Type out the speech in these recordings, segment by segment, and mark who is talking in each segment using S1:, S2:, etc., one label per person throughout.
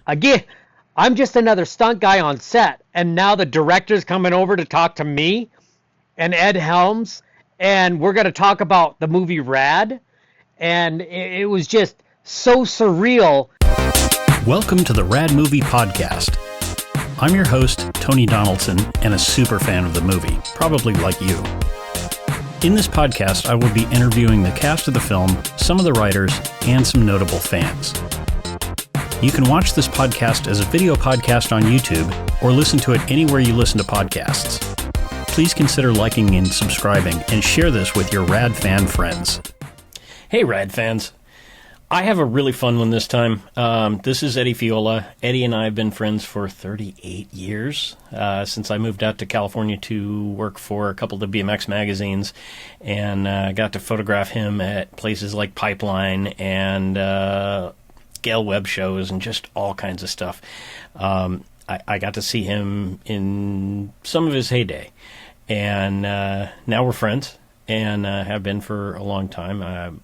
S1: again, I'm just another stunt guy on set, and now the director's coming over to talk to me and Ed Helms, and we're going to talk about the movie RAD, and it was just so surreal.
S2: Welcome to the RAD Movie Podcast. I'm your host, Tony Donaldson, and a super fan of the movie, probably like you. In this podcast, I will be interviewing the cast of the film, some of the writers, and some notable fans. You can watch this podcast as a video podcast on YouTube or listen to it anywhere you listen to podcasts. Please consider liking and subscribing and share this with your RAD fan friends. Hey, RAD fans. I have a really fun one this time. This is Eddie Fiola. Eddie and I have been friends for 38 years, since I moved out to California to work for a couple of BMX magazines, and got to photograph him at places like Pipeline and Gale Web shows and just all kinds of stuff. I got to see him in some of his heyday, and now we're friends. And have been for a long time.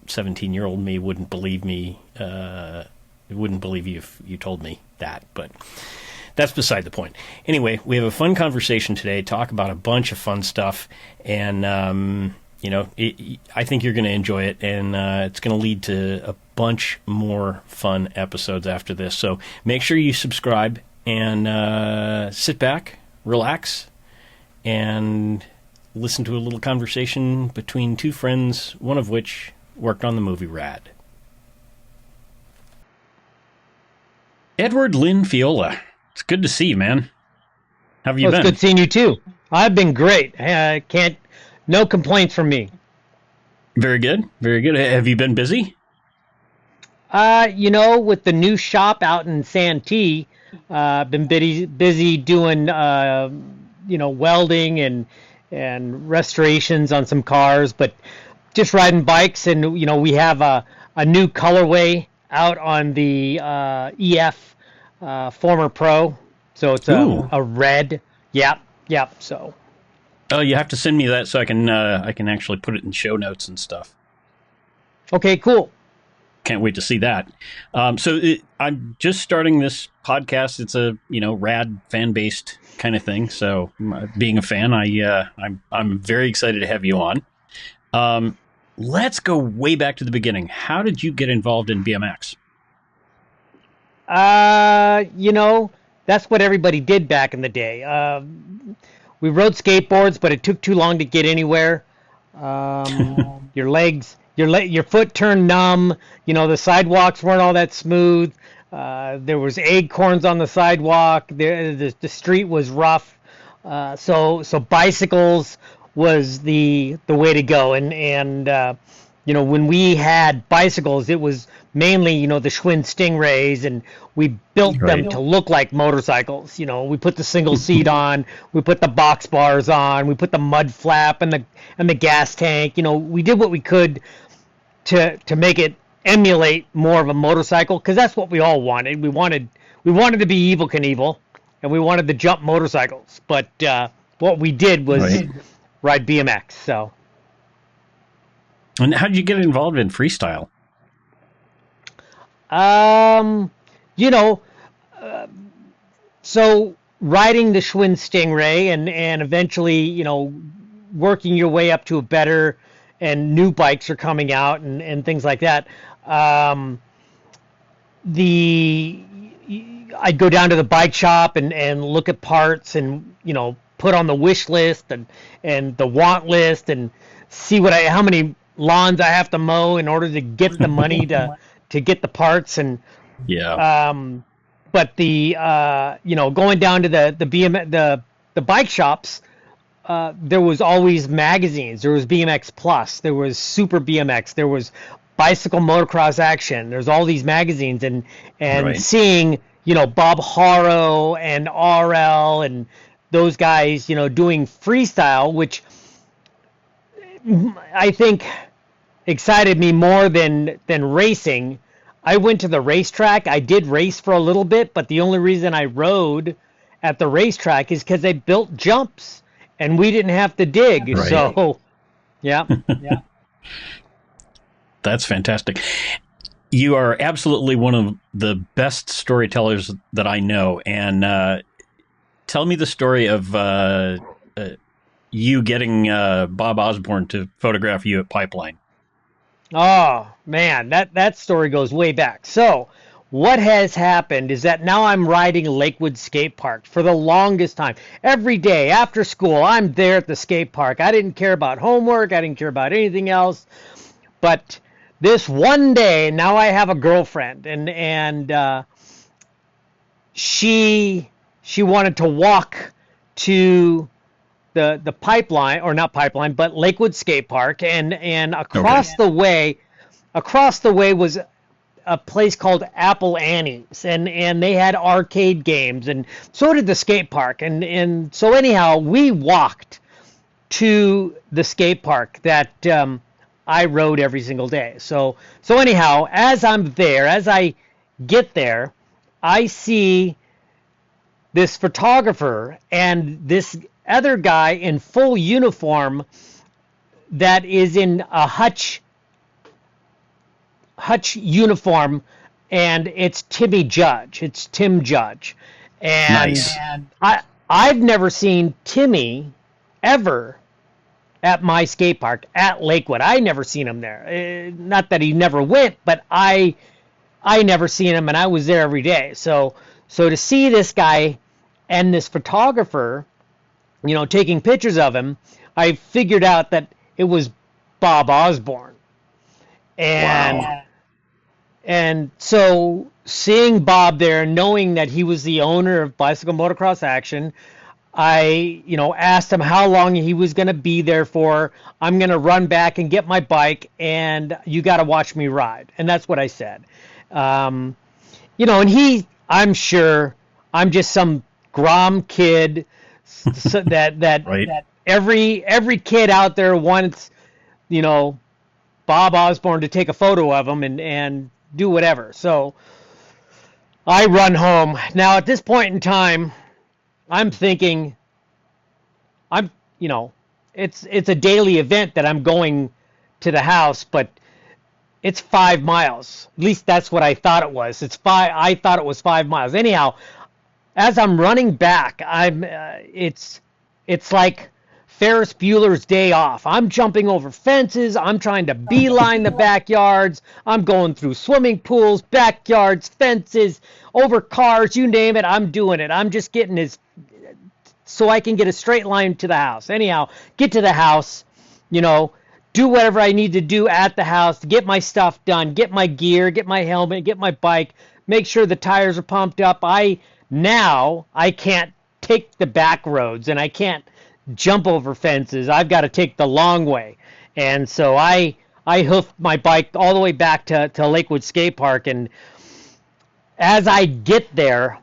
S2: 17-year-old me wouldn't believe me. Wouldn't believe you if you told me that, but that's beside the point. Anyway, we have a fun conversation today. Talk about a bunch of fun stuff, and I think you're going to enjoy it, and it's going to lead to a bunch more fun episodes after this. So make sure you subscribe and sit back, relax, and listen to a little conversation between two friends, one of which worked on the movie RAD. Edward Lynn Fiola. It's good to see you, man. How have you been?
S1: It's good seeing you, too. I've been great. No complaints from me.
S2: Very good. Very good. Have you been busy?
S1: With the new shop out in Santee, been busy doing, welding and restorations on some cars, but just riding bikes. And, we have a new colorway out on the EF Former Pro. So it's a red. Yep. So.
S2: Oh, you have to send me that so I can actually put it in show notes and stuff.
S1: Okay, cool.
S2: Can't wait to see that. I'm just starting this podcast. It's a RAD fan-based kind of thing. So, being a fan, I'm very excited to have you on. Let's go way back to the beginning. How did you get involved in BMX?
S1: That's what everybody did back in the day. We rode skateboards, but it took too long to get anywhere. Your foot turned numb. The sidewalks weren't all that smooth. There was acorns on the sidewalk. The street was rough. So bicycles was the way to go. And when we had bicycles, it was mainly, the Schwinn Stingrays, and we built them to look like motorcycles. We put the single seat on, we put the box bars on, we put the mud flap and the gas tank. We did what we could to make it emulate more of a motorcycle, because that's what we all wanted. We wanted to be Evel Knievel, and we wanted to jump motorcycles. But what we did was ride BMX. So.
S2: And how did you get involved in freestyle?
S1: So riding the Schwinn Stingray and eventually, working your way up to a better, and new bikes are coming out and things like that. I'd go down to the bike shop and look at parts and, put on the wish list and the want list and see how many lawns I have to mow in order to get the money to get the parts. And but going down to the bike shops, there was always magazines. There was BMX Plus, there was Super BMX, there was Bicycle Motocross Action. There's all these magazines, and seeing Bob Haro and RL and those guys doing freestyle, which I think excited me more than racing. I went to the racetrack. I did race for a little bit, but the only reason I rode at the racetrack is because they built jumps and we didn't have to dig. Right. So, yeah.
S2: That's fantastic. You are absolutely one of the best storytellers that I know. And tell me the story of you getting Bob Osborne to photograph you at Pipeline.
S1: Oh, man, that story goes way back. So what has happened is that now I'm riding Lakewood Skatepark for the longest time. Every day after school, I'm there at the skate park. I didn't care about homework. I didn't care about anything else. But this one day, now I have a girlfriend, and she wanted to walk to the pipeline, or not pipeline, but Lakewood Skatepark, and across the way was a place called Apple Annie's, and they had arcade games, and so did the skate park, and so anyhow, we walked to the skate park that I rode every single day. So anyhow, as I get there, I see this photographer and this other guy in full uniform that is in a hutch uniform, and it's Tim Judge. And
S2: nice.
S1: I've never seen Timmy ever at my skate park at Lakewood. I never seen him there. Not that he never went, but I never seen him, and I was there every day. So to see this guy and this photographer, taking pictures of him, I figured out that it was Bob Osborne. And
S2: wow.
S1: And so seeing Bob there, knowing that he was the owner of Bicycle Motocross Action, I, asked him how long he was going to be there for. I'm going to run back and get my bike, and you got to watch me ride. And that's what I said. And I'm sure I'm just some Grom kid that
S2: right.
S1: that every kid out there wants, Bob Osborne to take a photo of him and do whatever. So I run home. Now at this point in time, I'm thinking it's a daily event that I'm going to the house, but it's 5 miles. At least that's what I thought it was. I thought it was 5 miles. Anyhow, as I'm running back, it's like Ferris Bueller's Day Off. I'm jumping over fences. I'm trying to beeline the backyards. I'm going through swimming pools, backyards, fences, over cars, you name it. I'm doing it. I'm just getting so I can get a straight line to the house. Anyhow, get to the house, do whatever I need to do at the house to get my stuff done, get my gear, get my helmet, get my bike, make sure the tires are pumped up. I can't take the back roads, and I can't jump over fences. I've got to take the long way. And so I hoofed my bike all the way back to Lakewood Skatepark, and as I get there,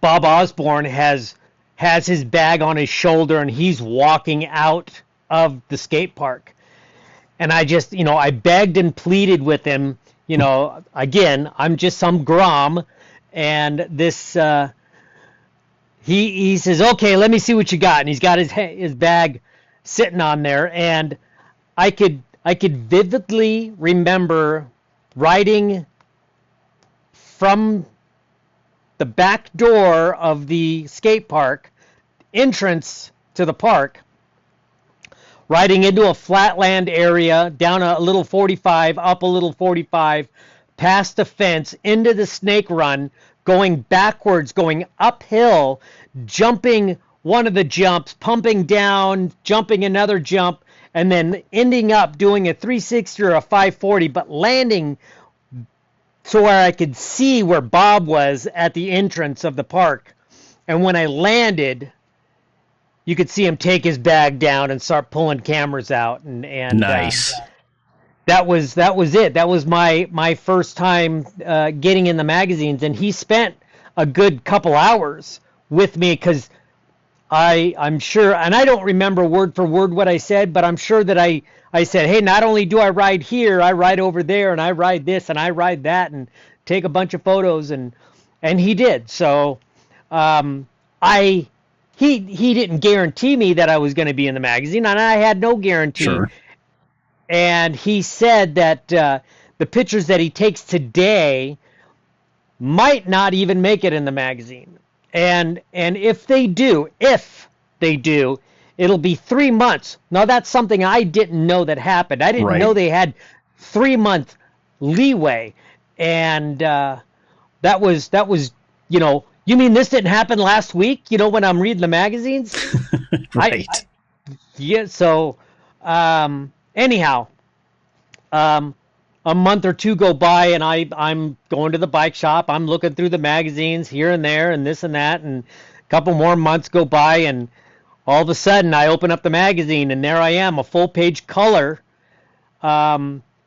S1: Bob Osborne has his bag on his shoulder, and he's walking out of the skate park. And I just, I begged and pleaded with him, again, I'm just some Grom, and this he says, okay, let me see what you got. And he's got his bag sitting on there, and I could vividly remember riding from the back door of the skate park entrance to the park, riding into a flatland area, down a little 45, up a little 45, past the fence, into the snake run, going backwards, going uphill, jumping one of the jumps, pumping down, jumping another jump, and then ending up doing a 360 or a 540, but landing so where I could see where Bob was at the entrance of the park. And when I landed, you could see him take his bag down and start pulling cameras out. And
S2: nice.
S1: That was it. That was my first time getting in the magazines, and he spent a good couple hours with me, because I'm sure, and I don't remember word for word what I said, but I'm sure that I said, hey, not only do I ride here, I ride over there, and I ride this, and I ride that, and take a bunch of photos, and he did. So he didn't guarantee me that I was going to be in the magazine, and I had no guarantee.
S2: Sure.
S1: And he said that the pictures that he takes today might not even make it in the magazine. And if they do, it'll be 3 months. Now, that's something I didn't know that happened. I didn't know they had 3-month leeway. And that was, you mean this didn't happen last week, when I'm reading the magazines?
S2: Right.
S1: Yeah, so anyhow, a month or two go by, and I'm going to the bike shop. I'm looking through the magazines here and there and this and that, and a couple more months go by, and all of a sudden I open up the magazine, and there I am, a full-page color,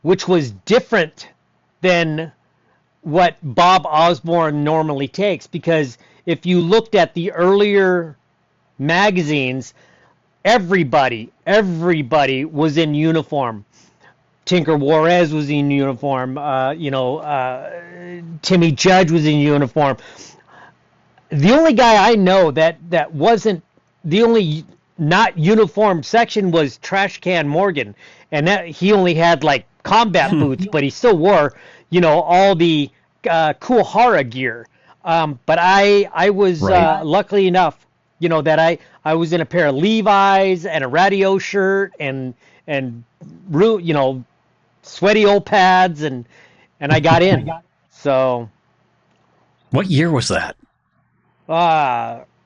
S1: which was different than what Bob Osborne normally takes, because if you looked at the earlier magazines, everybody was in uniform. Tinker Juarez was in uniform. Timmy Judge was in uniform. The only guy I know that wasn't, the only not uniform section was Trash Can Morgan, and that he only had like combat boots, but he still wore, all the Kuwahara gear. But I was luckily enough, that I was in a pair of Levi's and a radio shirt and sweaty old pads, and I got in. So,
S2: what year was that?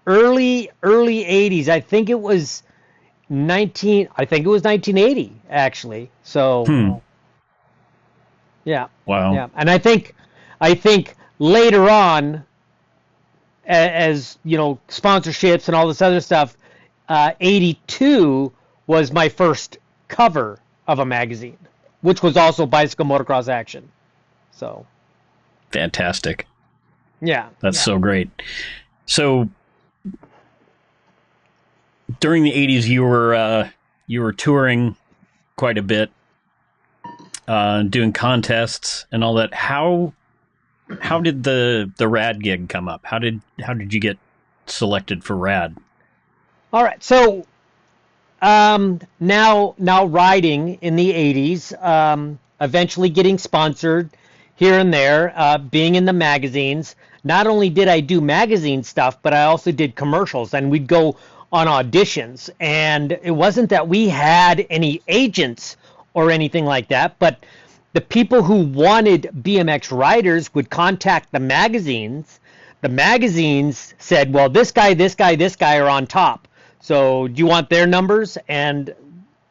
S1: Early 80s. I think it was 1980 actually. So, yeah.
S2: Wow.
S1: Yeah, and I think later on, as sponsorships and all this other stuff, 82 was my first cover of a magazine, which was also Bicycle Motocross Action. So
S2: fantastic.
S1: Yeah.
S2: That's so great. So during the 80s you were touring quite a bit, doing contests and all that. How did the RAD gig come up? How did you get selected for RAD?
S1: All right. So now riding in the 80s, eventually getting sponsored here and there, being in the magazines. Not only did I do magazine stuff, but I also did commercials, and we'd go on auditions. And it wasn't that we had any agents or anything like that, but the people who wanted BMX riders would contact the magazines. The magazines said, well, this guy are on top. So do you want their numbers? And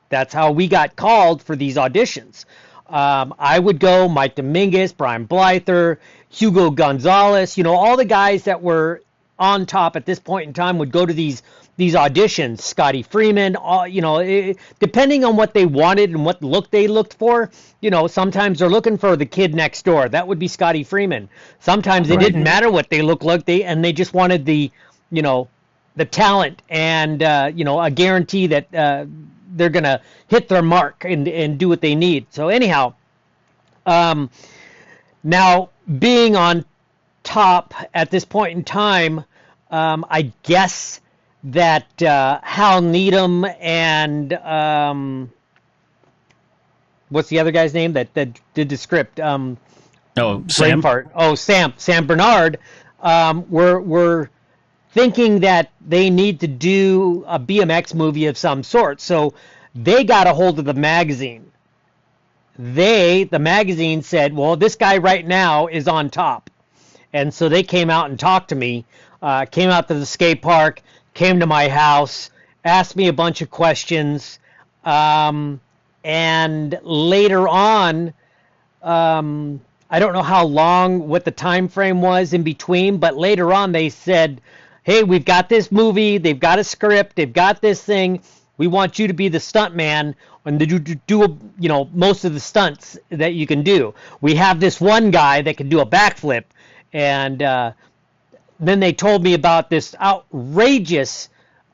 S1: that's how we got called for these auditions. I would go, Mike Dominguez, Brian Blyther, Hugo Gonzalez, all the guys that were on top at this point in time would go to these auditions. Scotty Freeman, depending on what they wanted and what look they looked for. Sometimes they're looking for the kid next door. That would be Scotty Freeman. Sometimes it didn't matter what they looked like. They just wanted the talent and a guarantee that they're gonna hit their mark and do what they need. So anyhow, now being on top at this point in time, I guess that Hal Needham and what's the other guy's name that did the script?
S2: Sam.
S1: Sam Bernard were thinking that they need to do a BMX movie of some sort. So they got a hold of the magazine. The magazine said, well, this guy right now is on top. And so they came out and talked to me, came out to the skate park, came to my house, asked me a bunch of questions. And later on, I don't know what the time frame was in between, but later on they said, hey, we've got this movie, they've got a script, they've got this thing. We want you to be the stunt man and do most of the stunts that you can do. We have this one guy that can do a backflip. And then they told me about this outrageous,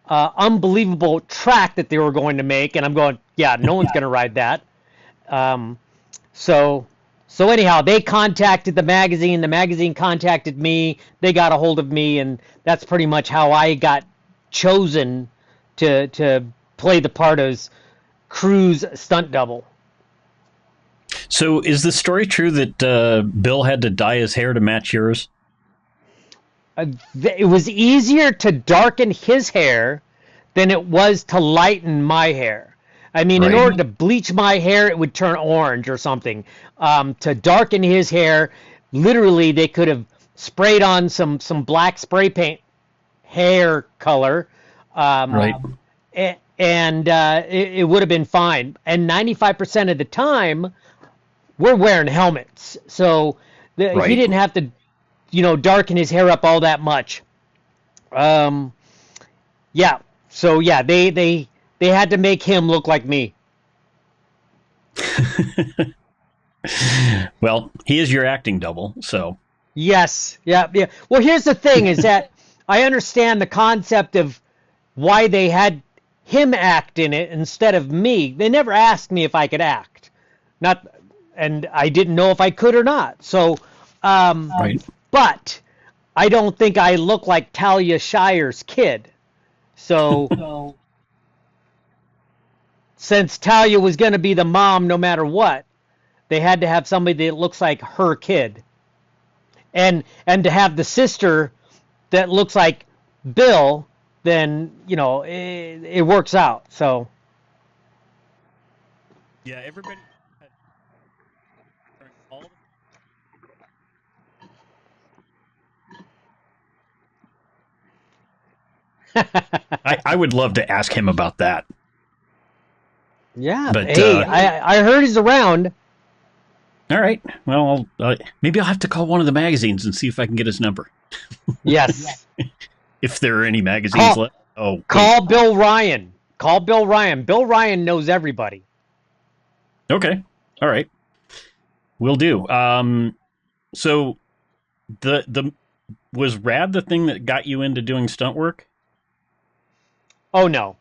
S1: unbelievable track that they were going to make. And I'm going, yeah, no one's going to ride that. So anyhow, they contacted the magazine. The magazine contacted me. They got a hold of me, and that's pretty much how I got chosen to play the part as Cru's stunt double.
S2: So is the story true that Bill had to dye his hair to match yours?
S1: It was easier to darken his hair than it was to lighten my hair. I mean, in order to bleach my hair, it would turn orange or something. To darken his hair, literally, they could have sprayed on some black spray paint hair color, and it would have been fine. And 95% of the time, we're wearing helmets, so he didn't have to, darken his hair up all that much. Yeah. So yeah, they had to make him look like me.
S2: Well, he is your acting double, so.
S1: Yes. Yeah. Well, here's the thing: is that I understand the concept of why they had him act in it instead of me. They never asked me if I could act, and I didn't know if I could or not. So, but I don't think I look like Talia Shire's kid. So, since Talia was going to be the mom no matter what, they had to have somebody that looks like her kid. And to have the sister that looks like Bill, then, it works out. So.
S2: Yeah, everybody. I would love to ask him about that.
S1: Yeah,
S2: but
S1: hey, I heard he's around.
S2: All right. Well, maybe I'll have to call one of the magazines and see if I can get his number.
S1: Yes.
S2: If there are any magazines left.
S1: Call Bill Ryan. Call Bill Ryan. Bill Ryan knows everybody.
S2: Okay. All right. Will do. So the was RAD the thing that got you into doing stunt work?
S1: Oh no.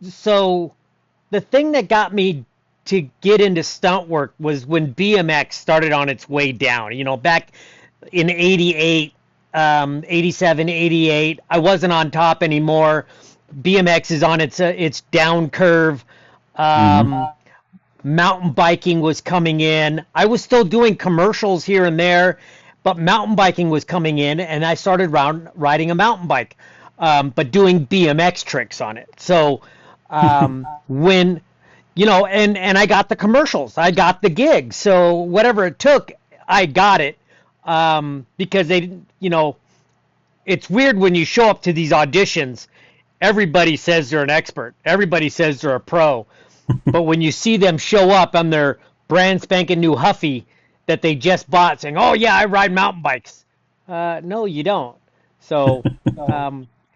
S1: So the thing that got me to get into stunt work was when BMX started on its way down. Back in 88, 87, 88, I wasn't on top anymore. BMX is on its down curve. Mountain biking was coming in. I was still doing commercials here and there, but mountain biking was coming in, and I started riding a mountain bike, but doing BMX tricks on it. So when, and I got the commercials, I got the gig. So whatever it took, I got it, because they, it's weird when you show up to these auditions, everybody says they're an expert. Everybody says they're a pro. But when you see them show up on their brand spanking new Huffy that they just bought saying, oh, yeah, I ride mountain bikes. No, you don't. So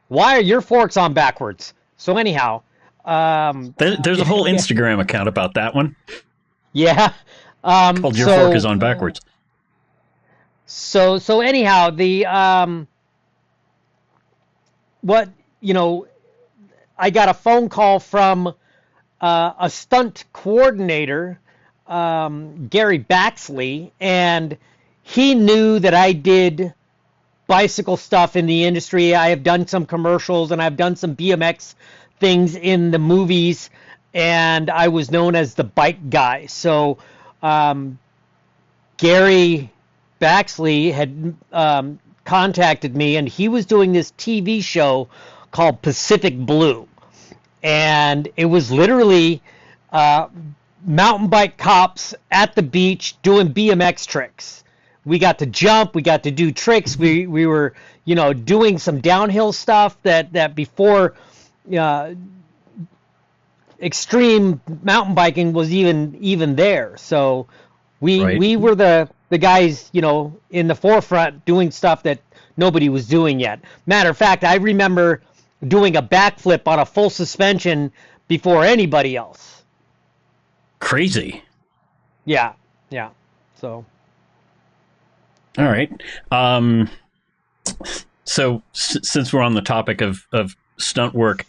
S1: why are your forks on backwards? So anyhow.
S2: There's a whole Instagram account about that one.
S1: Yeah.
S2: Called Your Fork is on Backwards.
S1: So anyhow, I got a phone call from a stunt coordinator, Gary Baxley, and he knew that I did bicycle stuff in the industry. I have done some commercials and I've done some BMX things in the movies, and I was known as the bike guy. So Gary Baxley had contacted me, and he was doing this TV show called Pacific Blue. And it was literally mountain bike cops at the beach doing BMX tricks. We got to jump, we got to do tricks. We were, doing some downhill stuff that before extreme mountain biking was even there. So we were the guys, in the forefront doing stuff that nobody was doing yet. Matter of fact, I remember doing a backflip on a full suspension before anybody else.
S2: Crazy.
S1: Yeah. So.
S2: All right. So since we're on the topic of stunt work,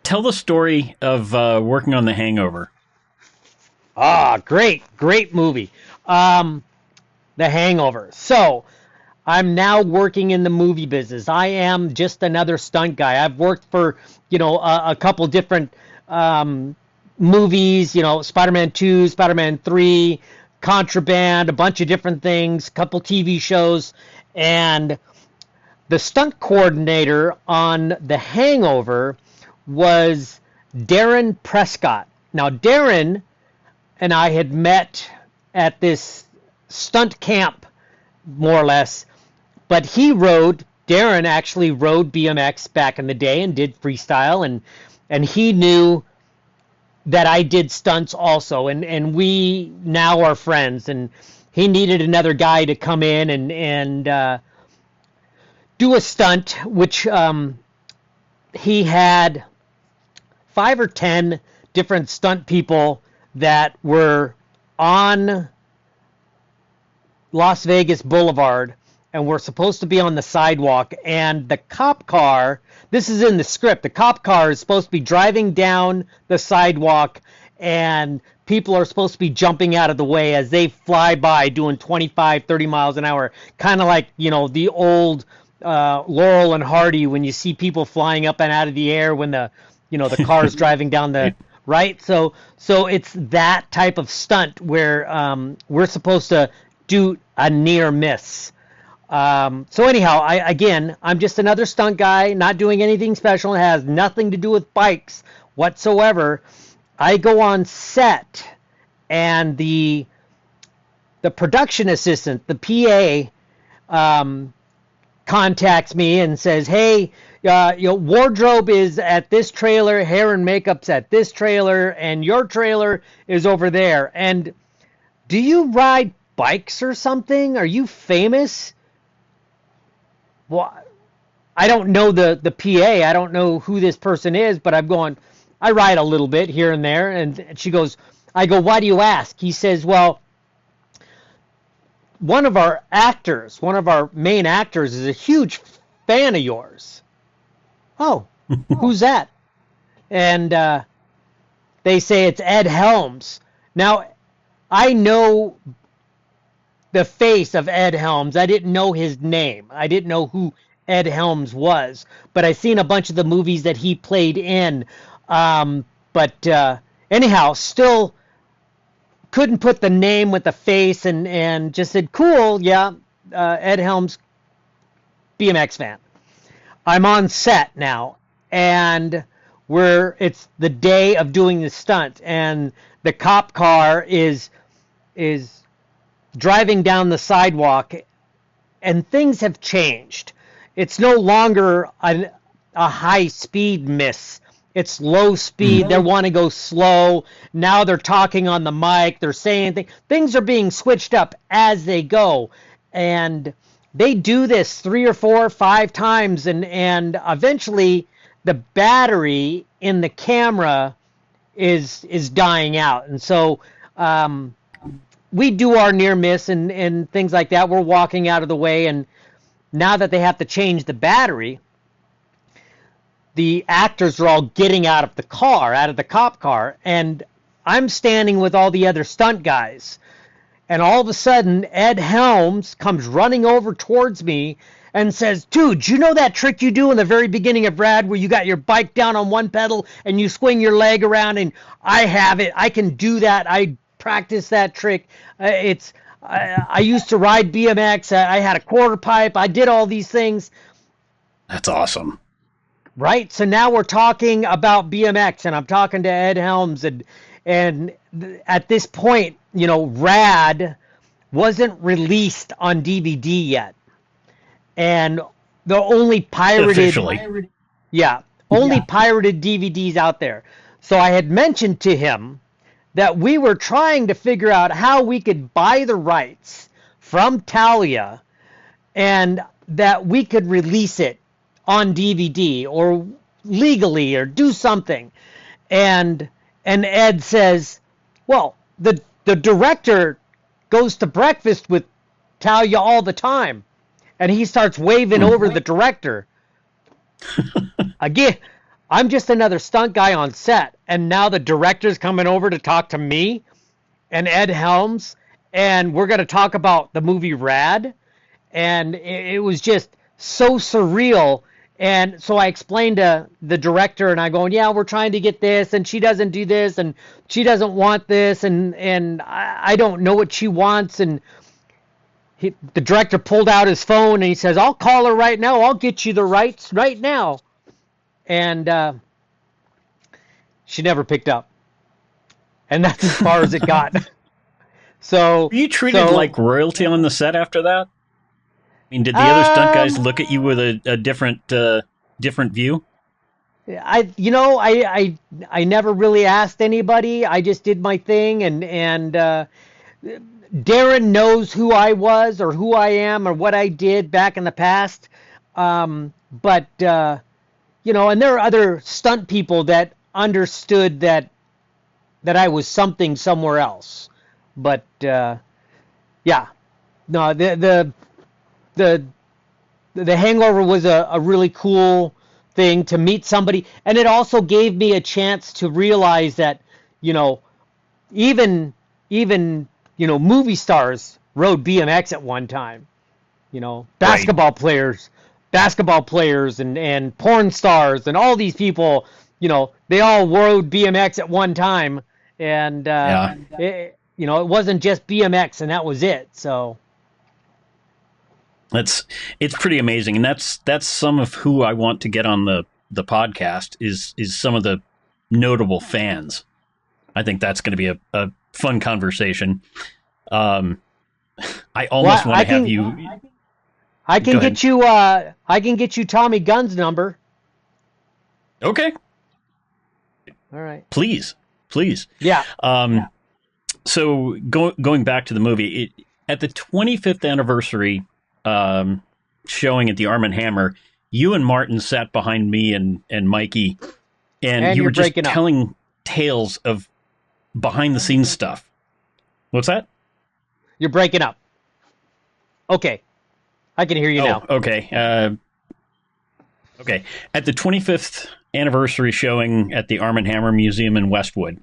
S2: tell the story of working on The Hangover.
S1: Great movie. The Hangover. So, I'm now working in the movie business. I am just another stunt guy. I've worked for, a couple different movies, Spider-Man 2, Spider-Man 3, Contraband, a bunch of different things, a couple TV shows, and the stunt coordinator on The Hangover was Darren Prescott. Now, Darren and I had met at this stunt camp, more or less, but Darren actually rode BMX back in the day and did freestyle, and he knew that I did stunts also, and we now are friends, and he needed another guy to come in and do a stunt, which he had 5 or 10 different stunt people that were on Las Vegas Boulevard and were supposed to be on the sidewalk, and the cop car, this is in the script, the cop car is supposed to be driving down the sidewalk, and people are supposed to be jumping out of the way as they fly by doing 25, 30 miles an hour, kind of like, the old Laurel and Hardy, when you see people flying up and out of the air when the car's driving down the right. So it's that type of stunt where we're supposed to do a near miss. So anyhow, I'm just another stunt guy, not doing anything special. It has nothing to do with bikes whatsoever. I go on set, and the production assistant, the PA, contacts me and says, "Hey, wardrobe is at this trailer, hair and makeup's at this trailer, and your trailer is over there. And do you ride bikes or something? Are you famous?" Well, I don't know the PA. I don't know who this person is, but I'm going, I ride a little bit here and there. And she goes, I go, why do you ask? He says, well, one of our main actors is a huge fan of yours. Oh, who's that? And they say it's Ed Helms. Now, I know the face of Ed Helms. I didn't know his name. I didn't know who Ed Helms was, but I seen a bunch of the movies that he played in. But anyhow, still couldn't put the name with the face, and just said, cool, yeah, Ed Helms, BMX fan. I'm on set now, and it's the day of doing the stunt, and the cop car is driving down the sidewalk, and things have changed. It's no longer a high speed miss. It's low speed. Mm-hmm. They want to go slow. Now they're talking on the mic. They're saying things. Things are being switched up as they go. And they do this 3 or 4 or 5 times. And eventually the battery in the camera is dying out. And so we do our near miss and things like that. We're walking out of the way. And now that they have to change the battery, the actors are all getting out of the cop car, and I'm standing with all the other stunt guys. And all of a sudden, Ed Helms comes running over towards me and says, dude, you know that trick you do in the very beginning of RAD where you got your bike down on one pedal and you swing your leg around? And I have it. I can do that. I practice that trick. I used to ride BMX. I had a quarter pipe. I did all these things.
S2: That's awesome.
S1: Right? So now we're talking about BMX, and I'm talking to Ed Helms, and at this point, RAD wasn't released on DVD yet. And the only pirated pirated DVDs out there. So I had mentioned to him that we were trying to figure out how we could buy the rights from Talia and that we could release it on DVD or legally or do something. And Ed says, well, the director goes to breakfast with Talia all the time. And he starts waving over the director. Again, I'm just another stunt guy on set, and now the director's coming over to talk to me and Ed Helms, and we're going to talk about the movie RAD. And it was just so surreal. And so I explained to the director, and I go, yeah, we're trying to get this, and she doesn't do this, and she doesn't want this, and I don't know what she wants. And the director pulled out his phone, and he says, I'll call her right now. I'll get you the rights right now. And she never picked up. And that's as far as it got. So
S2: were you treated like royalty on the set after that? I mean, did the other stunt guys look at you with a different view?
S1: I never really asked anybody. I just did my thing, and Darren knows who I was or who I am or what I did back in the past. But and there are other stunt people that understood that I was something somewhere else. But yeah, no, the hangover was a really cool thing to meet somebody, and it also gave me a chance to realize that even movie stars rode BMX at one time. Basketball players and porn stars and all these people, they all rode BMX at one time, and it wasn't just BMX and that was it. So
S2: it's pretty amazing, and that's some of who I want to get on the podcast is some of the notable fans. I think that's going to be a fun conversation. I almost want to have you.
S1: I can get you. I can get you Tommy Gunn's number.
S2: Okay.
S1: All right.
S2: Please.
S1: Yeah.
S2: So going back to the movie, at the 25th anniversary showing at the Arm & Hammer, you and Martin sat behind me and Mikey, and you were just telling tales of behind-the-scenes stuff. What's that?
S1: You're breaking up. Okay. I can hear you now.
S2: Okay. Okay. At the 25th anniversary showing at the Arm & Hammer Museum in Westwood,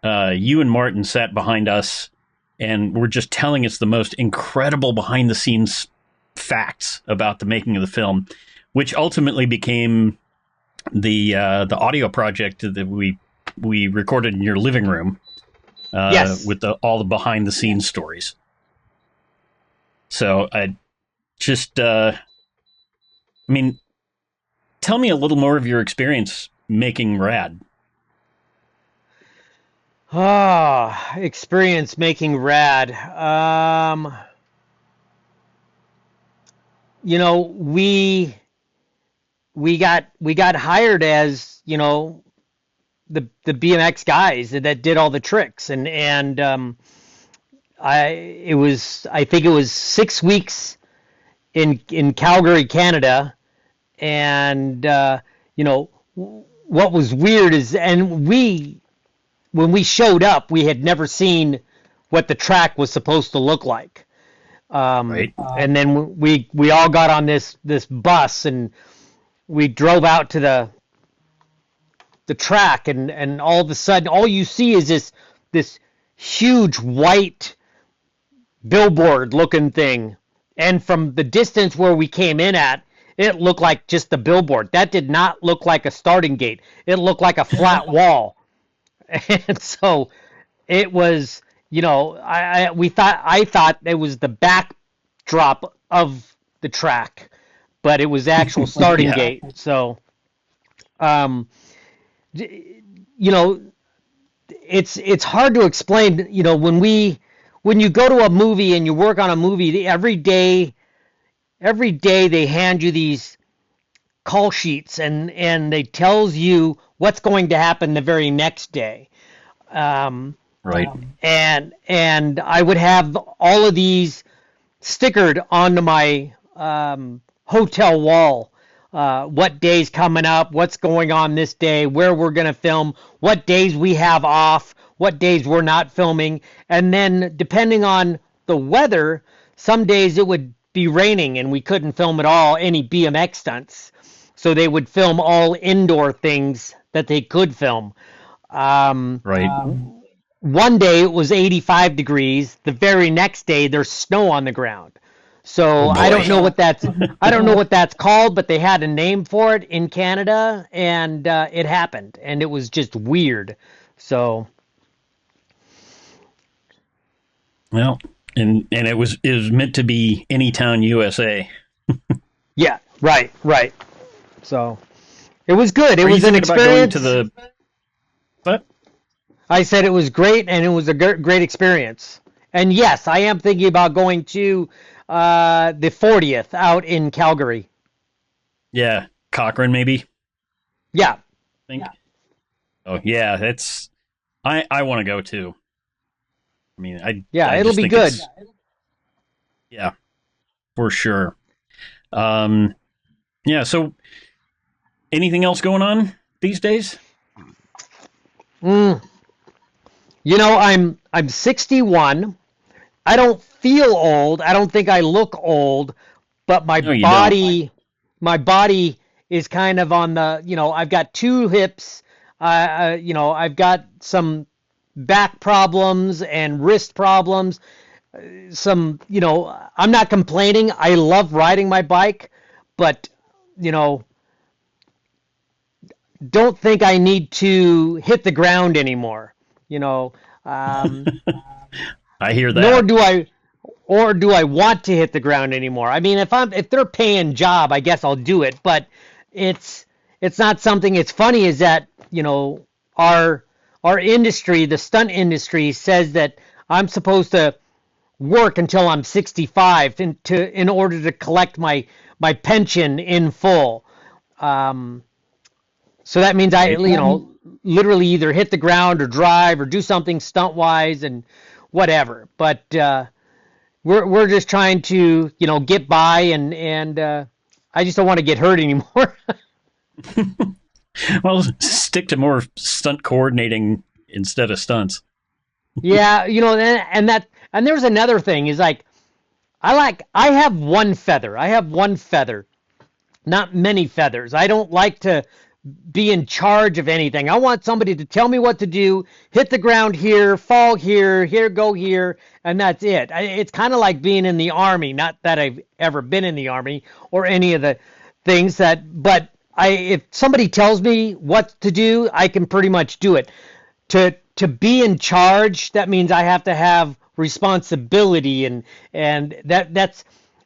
S2: you and Martin sat behind us and were just telling us the most incredible behind-the-scenes facts about the making of the film, which ultimately became the audio project that we recorded in your living room.
S1: Yes.
S2: With all the behind-the-scenes stories. So I just, tell me a little more of your experience making RAD.
S1: Experience making RAD. We got hired as, the BMX guys that did all the tricks, and I think it was 6 weeks in Calgary, Canada, and what was weird is, and when we showed up, we had never seen what the track was supposed to look like.
S2: Right.
S1: And then we all got on this bus, and we drove out to the track, and all of a sudden, all you see is this huge white billboard looking thing. And from the distance where we came in at, it looked like just the billboard. That did not look like a starting gate. It looked like a flat wall. And so it was, I thought it was the backdrop of the track, but it was the actual starting gate. So, it's hard to explain, when you go to a movie and you work on a movie, every day they hand you these call sheets, and they tells you what's going to happen the very next day.
S2: Right.
S1: And I would have all of these stickered onto my hotel wall. What day's coming up, what's going on this day, where we're going to film, what days we have off, what days we're not filming. And then depending on the weather, some days it would be raining and we couldn't film at all any BMX stunts. So they would film all indoor things that they could film.
S2: Right.
S1: One day it was 85 degrees. The very next day there's snow on the ground. So
S2: Oh,
S1: I don't
S2: boy.
S1: know what that's called, but they had a name for it in Canada, and it happened, and it was just weird. So
S2: Well, and it was meant to be Anytown, USA.
S1: yeah, right. So it was good. It
S2: Are you
S1: was an
S2: thinking about going to
S1: experience.
S2: the what?
S1: I said it was great, and it was a great experience. And yes, I am thinking about going to the 40th out in Calgary.
S2: Yeah, Cochrane maybe.
S1: Yeah,
S2: I think. Oh yeah, that's I want to go too. I mean,
S1: yeah,
S2: I
S1: it'll
S2: just
S1: be
S2: think
S1: good.
S2: yeah, for sure. Um, yeah. So, anything else going on these days?
S1: Mm. You know, I'm 61. I don't feel old. I don't think I look old, but
S2: No, you don't.
S1: my body is kind of on the, I've got two hips. I've got some back problems and wrist problems. I'm not complaining. I love riding my bike, but, you know, don't think I need to hit the ground anymore. You know, um,
S2: I hear
S1: nor
S2: that.
S1: do I, or do I want to hit the ground anymore. I mean, if they're paying job, I guess I'll do it. But it's it's not something. It's funny is that our industry, the stunt industry, says that I'm supposed to work until I'm 65 in order to collect my pension in full. Um, so that means I,
S2: Right.
S1: literally either hit the ground or drive or do something stunt wise and whatever. But we're just trying to, get by and I just don't want to get hurt anymore.
S2: Well, stick to more stunt coordinating instead of stunts.
S1: Yeah, and there's another thing is like I have one feather. I have one feather, not many feathers. I don't like to be in charge of anything. I want somebody to tell me what to do, hit the ground here, fall here, go here, and that's it. It's kind of like being in the army. Not that I've ever been in the army or any of the things but if somebody tells me what to do, I can pretty much do it. To be in charge, that means I have to have responsibility and that's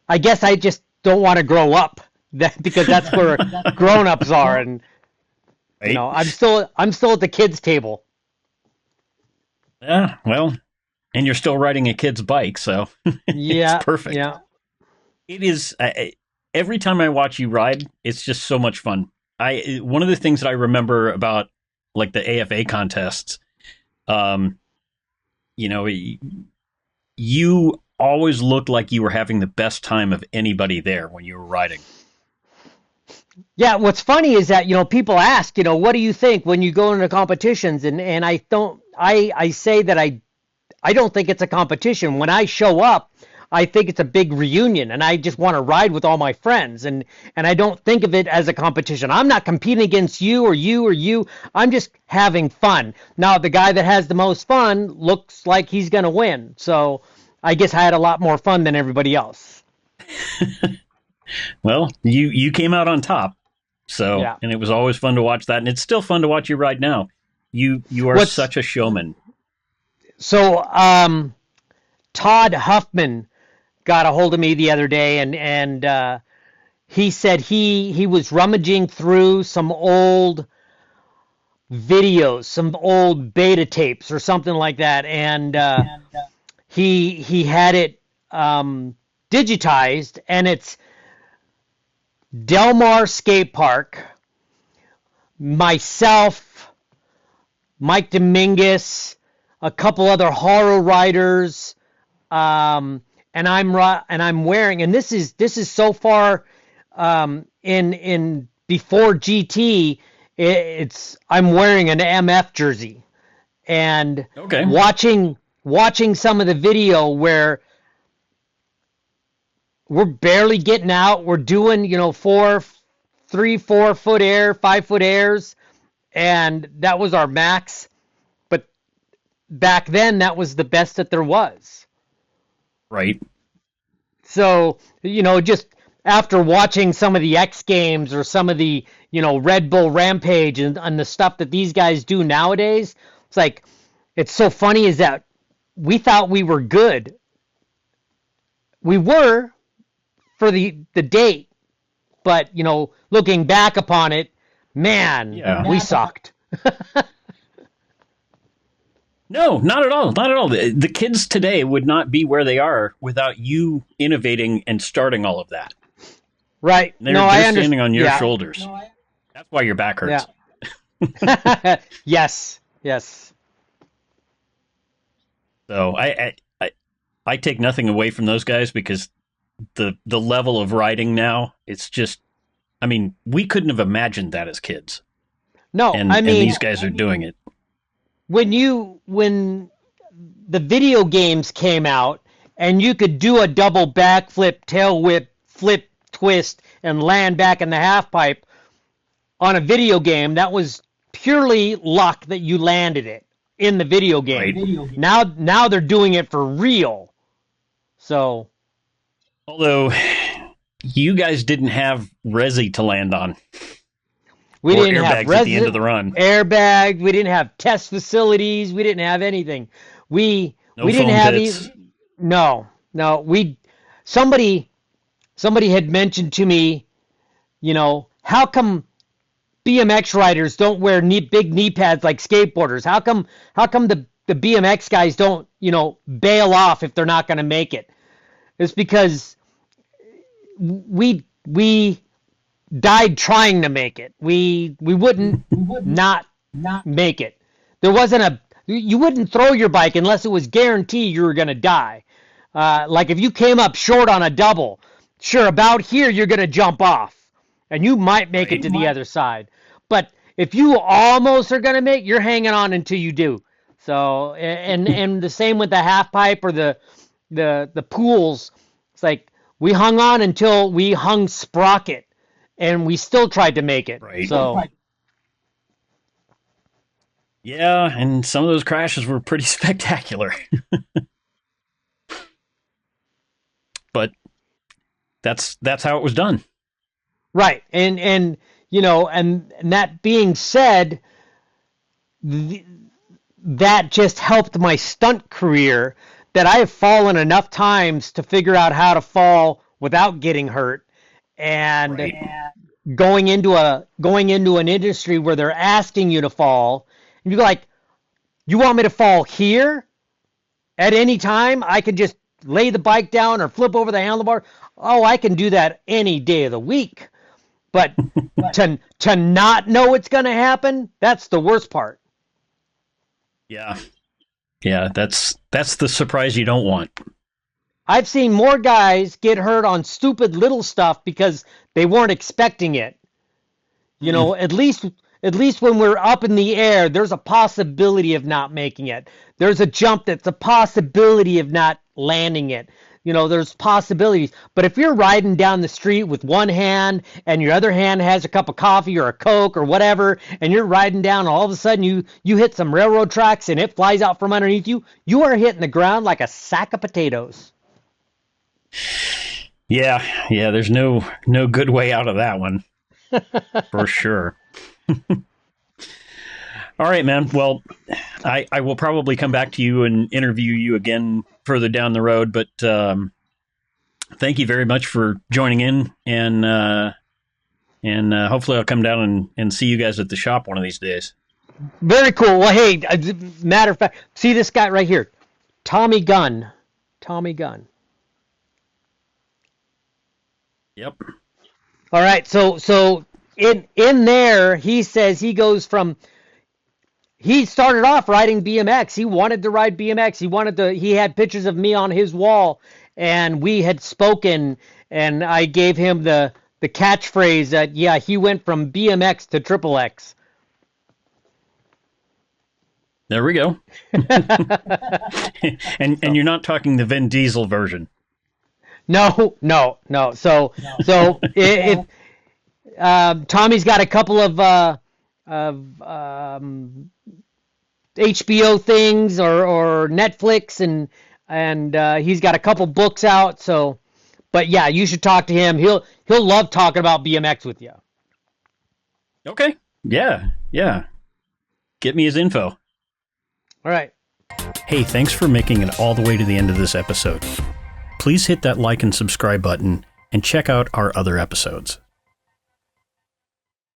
S1: I guess I just don't want to grow up because that's where grown-ups are and
S2: Right?
S1: I'm still at the kids table.
S2: Yeah. Well, and you're still riding a kid's bike, so it's
S1: Yeah,
S2: perfect.
S1: yeah.
S2: It is. Every time I watch you ride, it's just so much fun. One of the things that I remember about like the AFA contests, um, you always looked like you were having the best time of anybody there when you were riding.
S1: Yeah, what's funny is that, people ask, what do you think when you go into competitions? And I say that I don't think it's a competition. When I show up, I think it's a big reunion and I just want to ride with all my friends and I don't think of it as a competition. I'm not competing against you or you or you. I'm just having fun. Now, the guy that has the most fun looks like he's going to win. So I guess I had a lot more fun than everybody else.
S2: Well, you came out on top, so
S1: Yeah.
S2: and it was always fun to watch that, and it's still fun to watch you ride now. You are
S1: What's
S2: such a showman.
S1: so Todd Huffman got a hold of me the other day and he said he was rummaging through some old videos, some old beta tapes or something like that, and he had it digitized, and it's Del Mar Skate Park, myself, Mike Dominguez, a couple other horror riders, and I'm wearing, and this is so far in before GT, I'm wearing an MF jersey and
S2: Okay.
S1: watching some of the video where we're barely getting out, we're doing 3-4 foot air, 5 foot airs, and that was our max. But back then, that was the best that there was.
S2: Right.
S1: So, just after watching some of the X Games or some of the, Red Bull Rampage and the stuff that these guys do nowadays, it's like, it's so funny is that we thought we were good. We were for the date, but, looking back upon it, man, we sucked.
S2: No, not at all. Not at all. The kids today would not be where they are without you innovating and starting all of that.
S1: Right.
S2: They're standing on your shoulders. That's why your back hurts.
S1: Yeah. Yes.
S2: So I take nothing away from those guys because the level of riding now, it's just, I mean, we couldn't have imagined that as kids.
S1: No,
S2: and these guys are doing it. When
S1: the video games came out and you could do a double backflip, tail whip, flip, twist, and land back in the half pipe on a video game, that was purely luck that you landed it in the video game. Right. Now they're doing it for real. So,
S2: although you guys didn't have resi to land on.
S1: We didn't have
S2: airbags at the end of the run.
S1: Airbag. We didn't have test facilities. We didn't have anything. We didn't have somebody had mentioned to me, how come BMX riders don't wear big knee pads like skateboarders? How come the BMX guys don't, bail off if they're not going to make it? It's because we died trying to make it. We wouldn't not make it. There wasn't you wouldn't throw your bike unless it was guaranteed you were going to die. Like if you came up short on a double, sure, about here you're going to jump off and you might make it to the other side. But if you almost are going to make, you're hanging on until you do. So, and the same with the half pipe or the pools. It's like we hung on until we hung sprocket. And we still tried to make it.
S2: Right.
S1: So,
S2: yeah, and some of those crashes were pretty spectacular. But that's how it was done.
S1: Right. And and that being said, that just helped my stunt career, that I have fallen enough times to figure out how to fall without getting hurt. And going into an industry where they're asking you to fall, and you're like, you want me to fall here? At any time, I could just lay the bike down or flip over the handlebar. Oh, I can do that any day of the week. But to not know it's going to happen, that's the worst part.
S2: Yeah, that's the surprise you don't want.
S1: I've seen more guys get hurt on stupid little stuff because they weren't expecting it. At least when we're up in the air, there's a possibility of not making it. There's a jump that's a possibility of not landing it. There's possibilities. But if you're riding down the street with one hand and your other hand has a cup of coffee or a Coke or whatever, and you're riding down and all of a sudden you hit some railroad tracks and it flies out from underneath you, you are hitting the ground like a sack of potatoes.
S2: Yeah, there's no good way out of that one. For sure. All right, man. Well, I will probably come back to you and interview you again further down the road, but thank you very much for joining in, and hopefully I'll come down and see you guys at the shop one of these days.
S1: Very cool. Well, hey, matter of fact, see this guy right here, Tommy Gunn.
S2: Yep.
S1: All right. So in there, he says he started off riding BMX. He wanted to ride BMX. He had pictures of me on his wall, and we had spoken, and I gave him the catchphrase that, yeah, he went from BMX to Triple X.
S2: There we go. and you're not talking the Vin Diesel version.
S1: No. So if Tommy's got a couple of HBO things or Netflix, and he's got a couple books out. So But yeah, you should talk to him. He'll love talking about BMX with you.
S2: Okay. Yeah. Get me his info.
S1: All right.
S2: Hey, thanks for making it all the way to the end of this episode. Please hit that like and subscribe button and check out our other episodes.